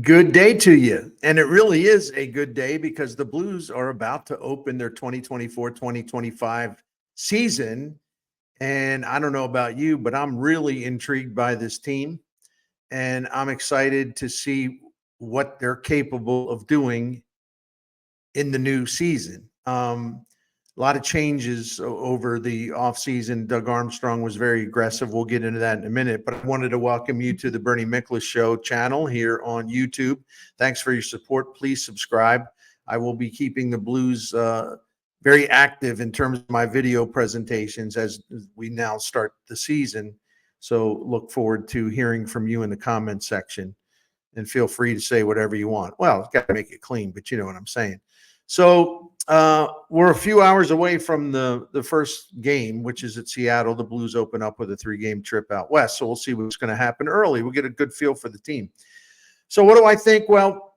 Good day to you. And it really is a good day because the Blues are about to open their 2024-2025 season. And I don't know about you, but I'm really intrigued by this team. And I'm excited to see what they're capable of doing in the new season. A lot of changes over the offseason. Doug Armstrong was very aggressive. We'll get into that in a minute. But I wanted to welcome you to the Bernie Miklasz Show channel here on YouTube. Thanks for your support. Please subscribe. I will be keeping the Blues very active in terms of my video presentations as we now start the season. So look forward to hearing from you in the comment section. And feel free to say whatever you want. Well, got to make it clean, but you know what I'm saying. So we're a few hours away from the first game, which is at Seattle. The Blues open up with a 3-game trip out west. So we'll see what's going to happen early. We'll get a good feel for the team. So what do I think? Well,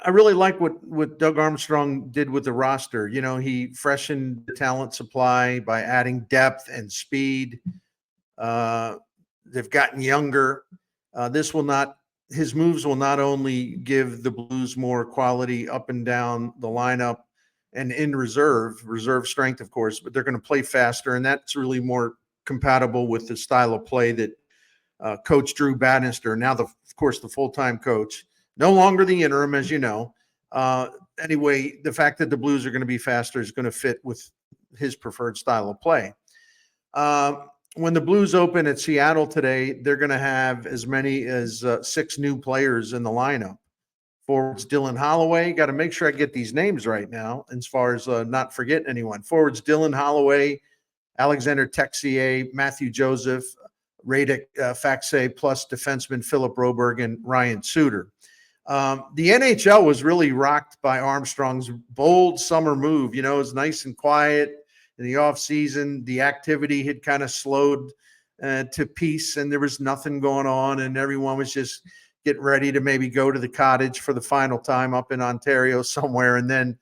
I really like what Doug Armstrong did with the roster. You know, he freshened the talent supply by adding depth and speed. They've gotten younger. His moves will not only give the Blues more quality up and down the lineup and in reserve strength, of course, but they're going to play faster, and that's really more compatible with the style of play that Coach Drew Bannister, now of course the full-time coach, no longer the interim, as you know. Anyway, the fact that the Blues are going to be faster is going to fit with his preferred style of play. When the Blues open at Seattle today, they're going to have as many as 6 new players in the lineup. Forwards Dylan Holloway, got to make sure I get these names right now as far as not forgetting anyone. Forwards Dylan Holloway, Alexander Texier, Matthew Joseph, Radek Faxe, plus defenseman Philip Broberg and Ryan Suter. The NHL was really rocked by Armstrong's bold summer move. You know, it was nice and quiet. In the offseason, the activity had kind of slowed to peace, and there was nothing going on, and everyone was just getting ready to maybe go to the cottage for the final time up in Ontario somewhere, and then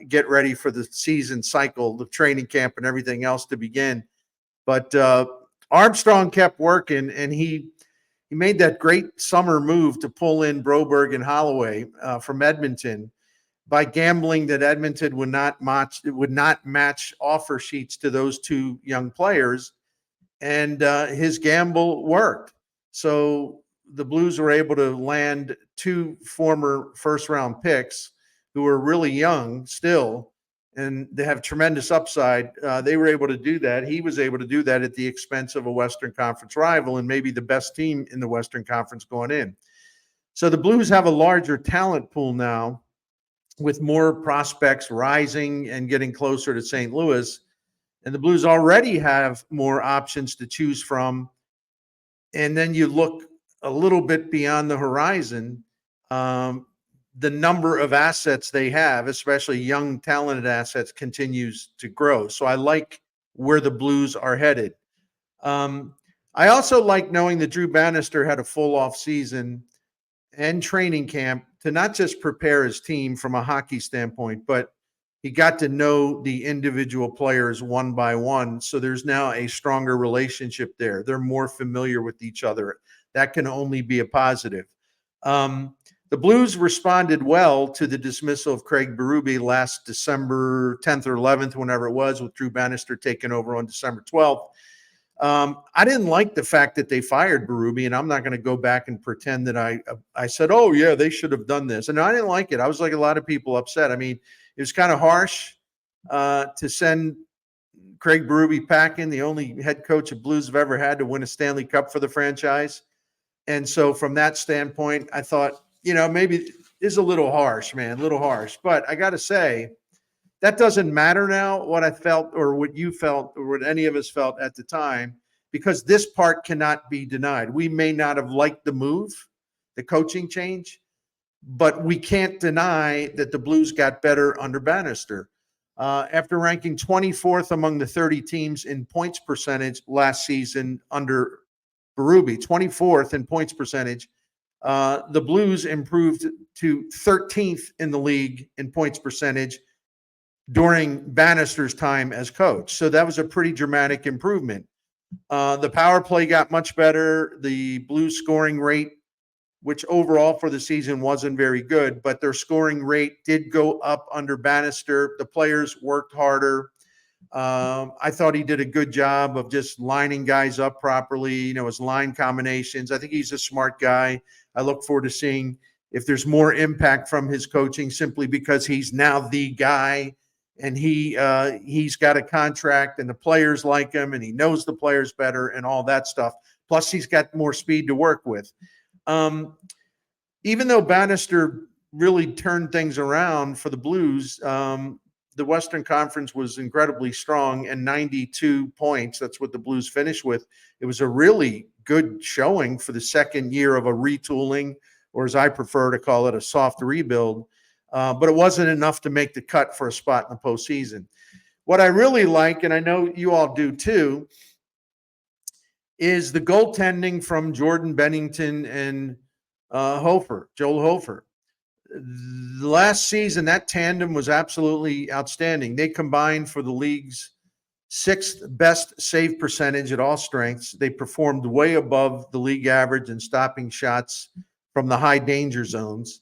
get ready for the season cycle, the training camp, and everything else to begin. But Armstrong kept working, and he made that great summer move to pull in Broberg and Holloway from Edmonton, by gambling that Edmonton would not match offer sheets to those 2 young players, and his gamble worked. So the Blues were able to land 2 former first-round picks who are really young still, and they have tremendous upside. They were able to do that. He was able to do that at the expense of a Western Conference rival and maybe the best team in the Western Conference going in. So the Blues have a larger talent pool now, with more prospects rising and getting closer to St. Louis. And the Blues already have more options to choose from. And then you look a little bit beyond the horizon, the number of assets they have, especially young, talented assets, continues to grow. So I like where the Blues are headed. I also like knowing that Drew Bannister had a full off season and training camp to not just prepare his team from a hockey standpoint, but he got to know the individual players one by one. So there's now a stronger relationship there. They're more familiar with each other. That can only be a positive. The Blues responded well to the dismissal of Craig Berube last December 10th or 11th, whenever it was, with Drew Bannister taking over on December 12th. I didn't like the fact that they fired Berube, and I'm not going to go back and pretend that I said, oh, yeah, they should have done this. And I didn't like it. I was like a lot of people upset. I mean, it was kind of harsh to send Craig Berube packing, the only head coach the Blues have ever had to win a Stanley Cup for the franchise. And so from that standpoint, I thought, you know, maybe it's a little harsh, man, a little harsh. But I got to say, that doesn't matter now, what I felt or what you felt or what any of us felt at the time, because this part cannot be denied. We may not have liked the move, the coaching change, but we can't deny that the Blues got better under Bannister. After ranking 24th among the 30 teams in points percentage last season under Berube, 24th in points percentage, the Blues improved to 13th in the league in points percentage during Bannister's time as coach. So that was a pretty dramatic improvement. The power play got much better. The Blues scoring rate which overall for the season wasn't very good, but their scoring rate did go up under Bannister. The players worked harder. I thought he did a good job of just lining guys up properly, his line combinations. I think he's a smart guy. I look forward to seeing if there's more impact from his coaching, simply because he's now the guy, and he's got a contract and the players like him and he knows the players better and all that stuff. Plus he's got more speed to work with. Even though Bannister really turned things around for the Blues, the Western Conference was incredibly strong, and 92 points. That's what the Blues finished with. It was a really good showing for the second year of a retooling, or as I prefer to call it, a soft rebuild. But it wasn't enough to make the cut for a spot in the postseason. What I really like, and I know you all do too, is the goaltending from Jordan Binnington and Joel Hofer. Last season, that tandem was absolutely outstanding. They combined for the league's 6th best save percentage at all strengths. They performed way above the league average in stopping shots from the high danger zones.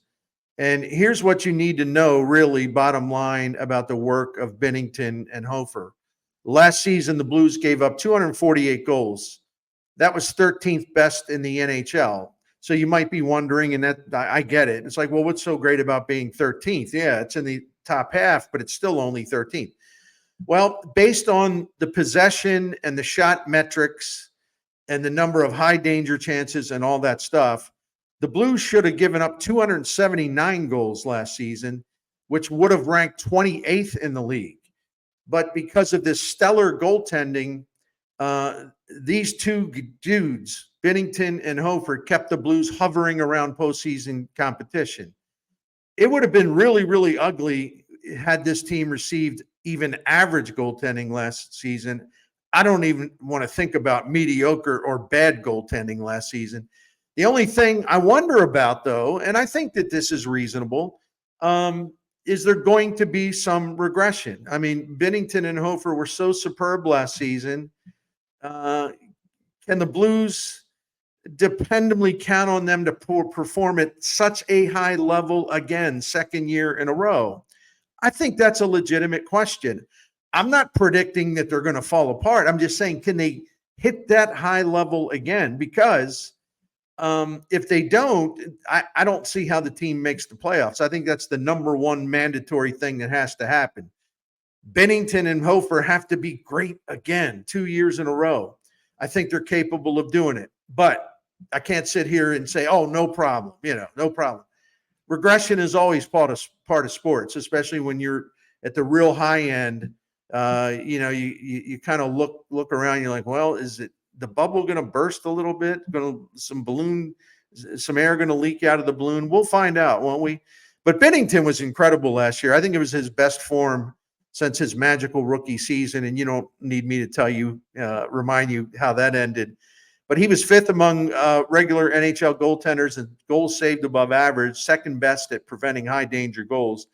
And here's what you need to know, really, bottom line, about the work of Binnington and Hofer. Last season, the Blues gave up 248 goals. That was 13th best in the NHL. So you might be wondering, and that I get it. It's like, well, what's so great about being 13th? Yeah, it's in the top half, but it's still only 13th. Well, based on the possession and the shot metrics and the number of high danger chances and all that stuff, the Blues should have given up 279 goals last season, which would have ranked 28th in the league. But because of this stellar goaltending, these two dudes, Binnington and Hofer, kept the Blues hovering around postseason competition. It would have been really, really ugly had this team received even average goaltending last season. I don't even want to think about mediocre or bad goaltending last season. The only thing I wonder about, though, and I think that this is reasonable, is there going to be some regression? I mean, Binnington and Hofer were so superb last season. Can the Blues dependably count on them to perform at such a high level again, second year in a row? I think that's a legitimate question. I'm not predicting that they're going to fall apart. I'm just saying, can they hit that high level again? Because if they don't, I don't see how the team makes the playoffs. I think that's the number one mandatory thing that has to happen. Binnington and Hofer have to be great again 2 years in a row. I think they're capable of doing it. But I can't sit here and say, oh, no problem, no problem. Regression is always part of sports, especially when you're at the real high end. You kind of look around, you're like, well, is it the bubble going to burst a little bit? Some air going to leak out of the balloon? We'll find out, won't we? But Binnington was incredible last year. I think it was his best form since his magical rookie season. And you don't need me to remind you how that ended. But he was 5th among regular NHL goaltenders in goals saved above average, 2nd best at preventing high danger goals.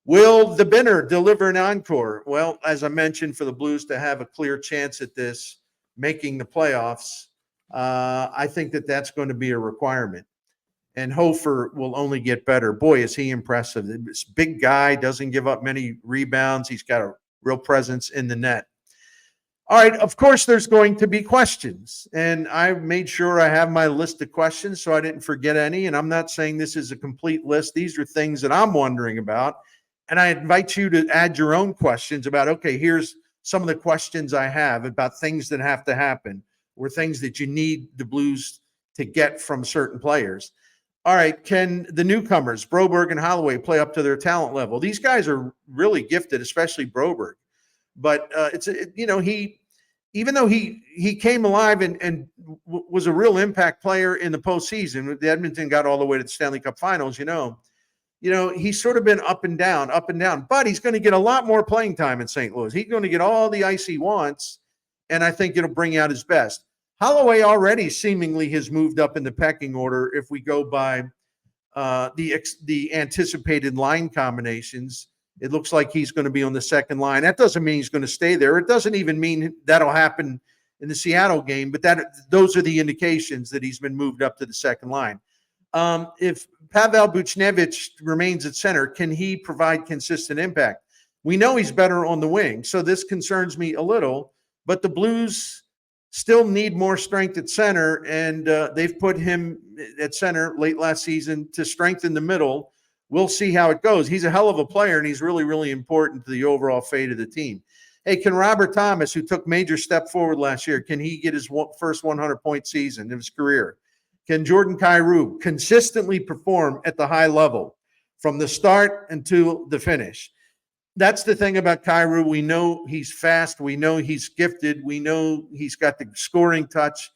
Will the Binner deliver an encore? Well, as I mentioned, for the Blues to have a clear chance at this, making the playoffs, I think that that's going to be a requirement. And Hofer will only get better. Boy, is he impressive. This big guy, doesn't give up many rebounds. He's got a real presence in the net. All right, of course, there's going to be questions. And I made sure I have my list of questions so I didn't forget any. And I'm not saying this is a complete list. These are things that I'm wondering about. And I invite you to add your own questions about, okay, here's some of the questions I have about things that have to happen or things that you need the Blues to get from certain players. All right, can the newcomers, Broberg and Holloway, play up to their talent level? These guys are really gifted, especially Broberg. But even though he came alive and was a real impact player in the postseason, the Edmonton got all the way to the Stanley Cup Finals, he's sort of been up and down, but he's going to get a lot more playing time in St. Louis. He's going to get all the ice he wants, and I think it'll bring out his best. Holloway already seemingly has moved up in the pecking order if we go by the anticipated line combinations. It looks like he's going to be on the second line. That doesn't mean he's going to stay there. It doesn't even mean that'll happen in the Seattle game, but those are the indications that he's been moved up to the second line. If Pavel Buchnevich remains at center, can he provide consistent impact? We know he's better on the wing, so this concerns me a little, but the Blues still need more strength at center, and they've put him at center late last season to strengthen the middle. We'll see how it goes. He's a hell of a player, and he's really, really important to the overall fate of the team. Hey, can Robert Thomas, who took major step forward last year, can he get his first 100-point season of his career? Can Jordan Kyrou consistently perform at the high level from the start until the finish? That's the thing about Kyrou. We know he's fast. We know he's gifted. We know he's got the scoring touch.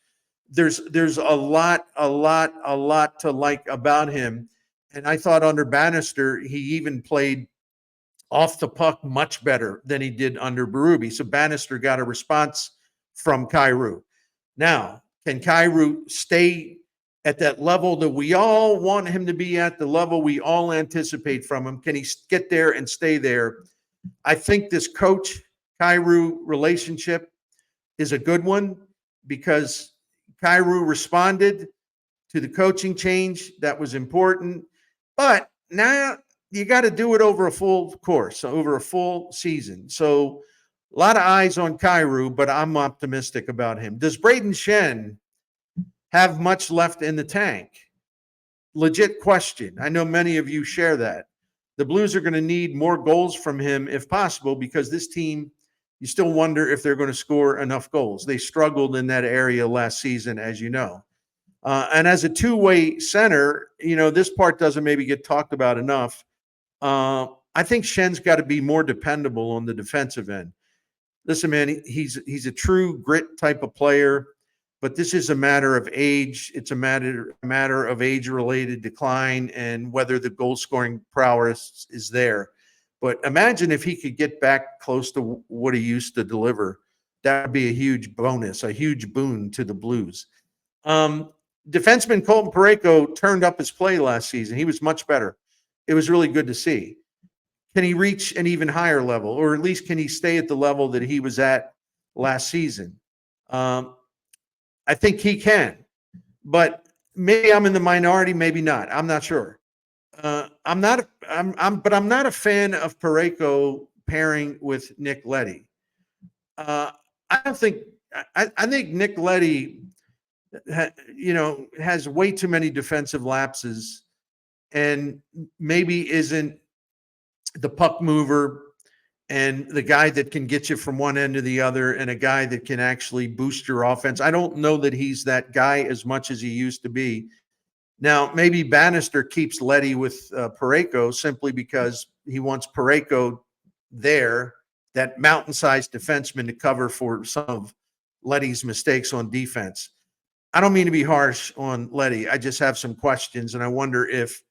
There's a lot to like about him. And I thought under Bannister, he even played off the puck much better than he did under Berube. So Bannister got a response from Kyrou. Now, can Kyrou stay at that level that we all want him to be at, the level we all anticipate from him? Can he get there and stay there? I think this coach-Kyrou relationship is a good one because Kyrou responded to the coaching change. That was important. But now you got to do it over a full course, over a full season. So a lot of eyes on Kyrou, but I'm optimistic about him. Does Braden Shen have much left in the tank? Legit question. I know many of you share that. The Blues are going to need more goals from him if possible, because this team, you still wonder if they're going to score enough goals. They struggled in that area last season, as you know. And as a two-way center, this part doesn't maybe get talked about enough. I think Shen's got to be more dependable on the defensive end. Listen, man, he's a true grit type of player. But this is a matter of age. It's a matter of age-related decline and whether the goal-scoring prowess is there. But imagine if he could get back close to what he used to deliver. That would be a huge bonus, a huge boon to the Blues. Defenseman Colton Parayko turned up his play last season. He was much better. It was really good to see. Can he reach an even higher level, or at least can he stay at the level that he was at last season? I think he can, but maybe I'm in the minority, maybe not. I'm not sure. I'm not a fan of Parayko pairing with Nick Leddy. I think Nick Leddy, has way too many defensive lapses, and maybe isn't the puck mover and the guy that can get you from one end to the other, and a guy that can actually boost your offense. I don't know that he's that guy as much as he used to be. Now, maybe Bannister keeps Leddy with Parayko simply because he wants Parayko there, that mountain-sized defenseman, to cover for some of Leddy's mistakes on defense. I don't mean to be harsh on Leddy. I just have some questions, and I wonder if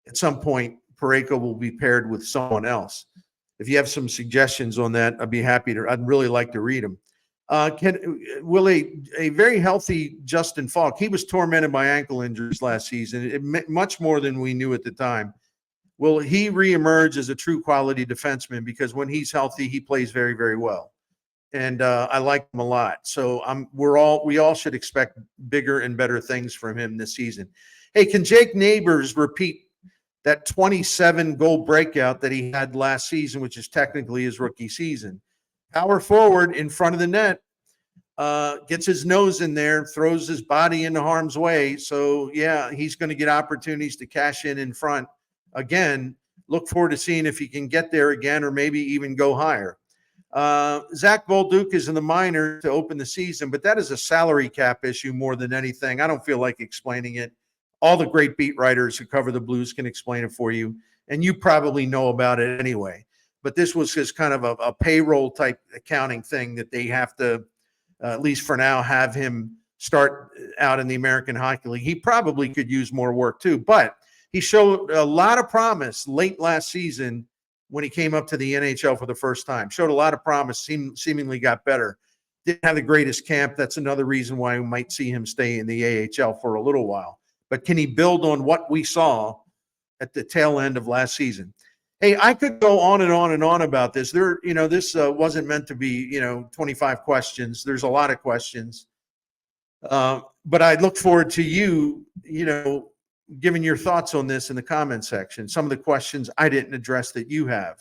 at some point Parayko will be paired with someone else. If you have some suggestions on that, I'd be happy to. I'd really like to read them. Will a very healthy Justin Falk? He was tormented by ankle injuries last season, much more than we knew at the time. Will he reemerge as a true quality defenseman? Because when he's healthy, he plays very, very well, and I like him a lot. So we all should expect bigger and better things from him this season. Hey, can Jake Neighbors repeat that 27-goal breakout that he had last season, which is technically his rookie season? Power forward in front of the net, gets his nose in there, throws his body into harm's way. So, yeah, he's going to get opportunities to cash in front. Again, look forward to seeing if he can get there again or maybe even go higher. Zach Bolduc is in the minor to open the season, but that is a salary cap issue more than anything. I don't feel like explaining it. All the great beat writers who cover the Blues can explain it for you, and you probably know about it anyway. But this was just kind of a payroll type accounting thing that they have to, at least for now, have him start out in the American Hockey League. He probably could use more work too, but he showed a lot of promise late last season when he came up to the NHL for the first time. Showed a lot of promise, seemingly got better. Didn't have the greatest camp. That's another reason why we might see him stay in the AHL for a little while. But can he build on what we saw at the tail end of last season? Hey, I could go on and on and on about this. This wasn't meant to be, 25 questions. There's a lot of questions. But I look forward to you, giving your thoughts on this in the comment section. Some of the questions I didn't address that you have,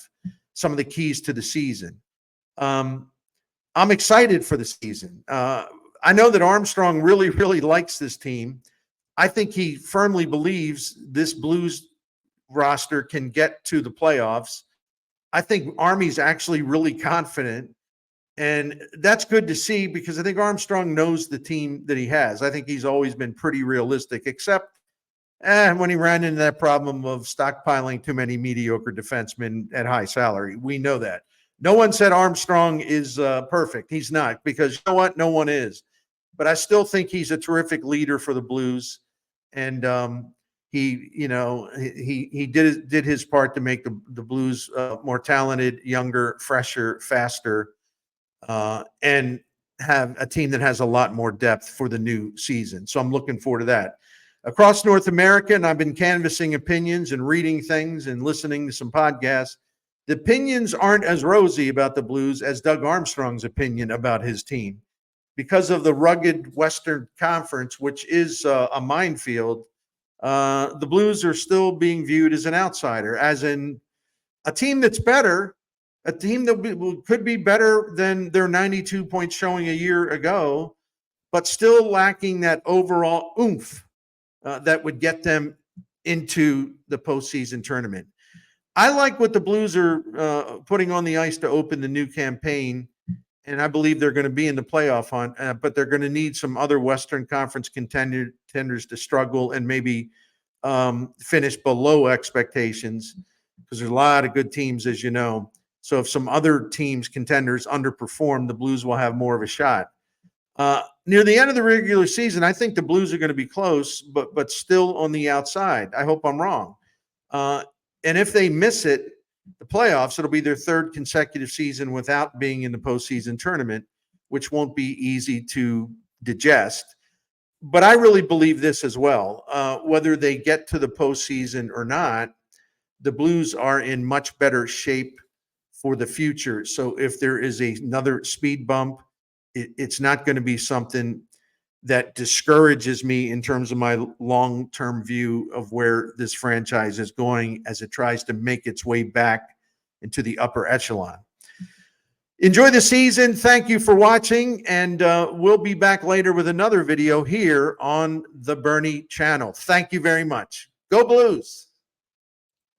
some of the keys to the season. I'm excited for the season. I know that Armstrong really, really likes this team. I think he firmly believes this Blues roster can get to the playoffs. I think Army's actually really confident, and that's good to see because I think Armstrong knows the team that he has. I think he's always been pretty realistic, except when he ran into that problem of stockpiling too many mediocre defensemen at high salary. We know that. No one said Armstrong is perfect. He's not, because you know what? No one is. But I still think he's a terrific leader for the Blues, and he did his part to make the Blues more talented, younger, fresher, faster, and have a team that has a lot more depth for the new season. So I'm looking forward to that. Across North America, and I've been canvassing opinions and reading things and listening to some podcasts, the opinions aren't as rosy about the Blues as Doug Armstrong's opinion about his team. Because of the rugged Western Conference, which is a minefield, the Blues are still being viewed as an outsider, as in a team that's better, a team that could be better than their 92 points showing a year ago, but still lacking that overall oomph that would get them into the postseason tournament. I like what the Blues are putting on the ice to open the new campaign, and I believe they're going to be in the playoff hunt, but they're going to need some other Western Conference contenders to struggle and maybe finish below expectations, because there's a lot of good teams, as you know. So if some other teams, contenders, underperform, the Blues will have more of a shot. Near the end of the regular season, I think the Blues are going to be close, but still on the outside. I hope I'm wrong. And if they miss it, the playoffs, it'll be their third consecutive season without being in the postseason tournament, which won't be easy to digest. But I really believe this as well. Whether they get to the postseason or not, the Blues are in much better shape for the future. So if there is another speed bump, it's not going to be something that discourages me in terms of my long-term view of where this franchise is going as it tries to make its way back into the upper echelon. Enjoy the season. Thank you for watching, and we'll be back later with another video here on the Bernie channel. Thank you very much. Go Blues!